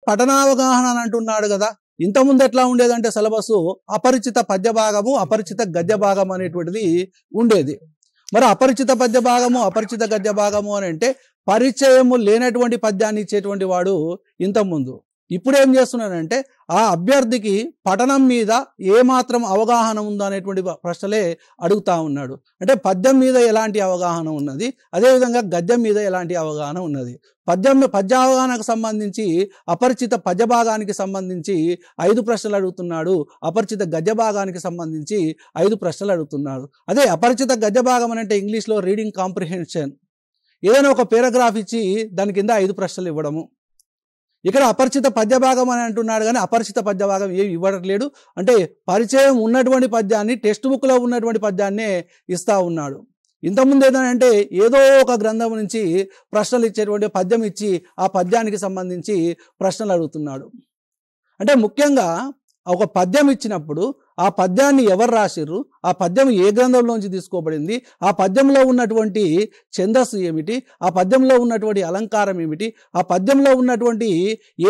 పఠనావగాహన అని అంటున్నాడు కదా. ఇంతకుముందు ఎట్లా ఉండేదంటే సిలబస్ అపరిచిత పద్య భాగము, అపరిచిత గద్య భాగం అనేటువంటిది ఉండేది. మరి అపరిచిత పద్య భాగము, అపరిచిత గద్య భాగము అని అంటే పరిచయము లేనటువంటి పద్యాన్ని ఇచ్చేటువంటి వాడు ఇంతకుముందు. ఇప్పుడు ఏం చేస్తున్నాడంటే ఆ అభ్యర్థికి పఠనం మీద ఏమాత్రం అవగాహన ఉందో అనేటువంటి ప్రశ్నలే అడుగుతా ఉన్నాడు. అంటే పద్యం మీద ఎలాంటి అవగాహన ఉన్నది, అదేవిధంగా గద్యం మీద ఎలాంటి అవగాహన ఉన్నది. పద్యావగాహనకు సంబంధించి అపరిచిత పద్య భాగానికి సంబంధించి 5 ప్రశ్నలు అడుగుతున్నాడు, అపరిచిత గద్య భాగానికి సంబంధించి 5 ప్రశ్నలు అడుగుతున్నాడు. అదే అపరిచిత గద్య భాగం అంటే ఇంగ్లీష్లో రీడింగ్ కాంప్రిహెన్షన్. ఏదైనా ఒక పారాగ్రాఫ్ ఇచ్చి దాని కింద 5 ప్రశ్నలు ఇవ్వడము. ఇక్కడ అపరిచిత పద్య భాగం అని అంటున్నాడు కానీ అపరిచిత పద్య భాగం ఏమి ఇవ్వట్లేడు. అంటే పరిచయం ఉన్నటువంటి పద్యాన్ని, టెక్స్ట్ బుక్లో ఉన్నటువంటి పద్యాన్నే ఇస్తా ఉన్నాడు. ఇంతకుముందు ఏదంటే ఏదో ఒక గ్రంథం నుంచి ప్రశ్నలు ఇచ్చేటువంటి పద్యం ఇచ్చి ఆ పద్యానికి సంబంధించి ప్రశ్నలు అడుగుతున్నాడు. అంటే ముఖ్యంగా ఒక పద్యం ఇచ్చినప్పుడు ఆ పద్యాన్ని ఎవరు రాసిర్రు, ఆ పద్యం ఏ గ్రంథంలోంచి తీసుకోబడింది, ఆ పద్యంలో ఉన్నటువంటి ఛందస్సు ఏమిటి, ఆ పద్యంలో ఉన్నటువంటి అలంకారం ఏమిటి, ఆ పద్యంలో ఉన్నటువంటి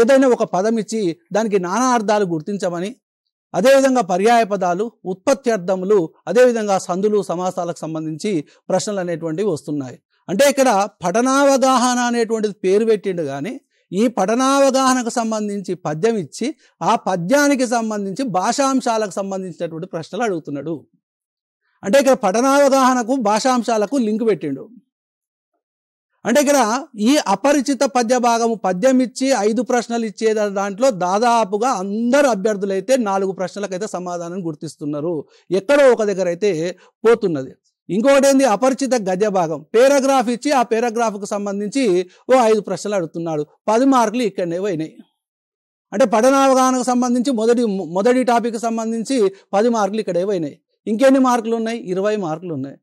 ఏదైనా ఒక పదం ఇచ్చి దానికి నానా అర్థాలు గుర్తించమని, అదేవిధంగా పర్యాయ పదాలు, ఉత్పత్త్యర్థములు, అదేవిధంగా సందులు, సమాసాలకు సంబంధించి ప్రశ్నలు అనేటువంటివి వస్తున్నాయి. అంటే ఇక్కడ పఠనావగాహన అనేటువంటిది పేరు పెట్టిండు కానీ ఈ పఠనావగాహనకు సంబంధించి పద్యం ఇచ్చి ఆ పద్యానికి సంబంధించి భాషాంశాలకు సంబంధించినటువంటి ప్రశ్నలు అడుగుతున్నాడు. అంటే ఇక్కడ పఠనావగాహనకు భాషాంశాలకు లింక్ పెట్టిండు. అంటే ఇక్కడ ఈ అపరిచిత పద్య భాగము పద్యం ఇచ్చి 5 ప్రశ్నలు ఇచ్చే దాంట్లో దాదాపుగా అందరు అభ్యర్థులైతే 4 ప్రశ్నలకైతే సమాధానం గుర్తిస్తున్నారు. ఎక్కడో ఒక దగ్గర అయితే పోతున్నది. ఇంకొకటి ఏంది, అపరిచిత గద్య భాగం పారాగ్రాఫ్ ఇచ్చి ఆ పారాగ్రాఫ్కు సంబంధించి 5 ప్రశ్నలు అడుగుతున్నాడు. 10 మార్కులు ఇక్కడనే పోయినాయి. అంటే పఠనావగాహనకు సంబంధించి మొదటి టాపిక్ సంబంధించి 10 మార్కులు ఇక్కడే పోయినాయి. ఇంకెన్ని మార్కులు ఉన్నాయి? 20 మార్కులు ఉన్నాయి.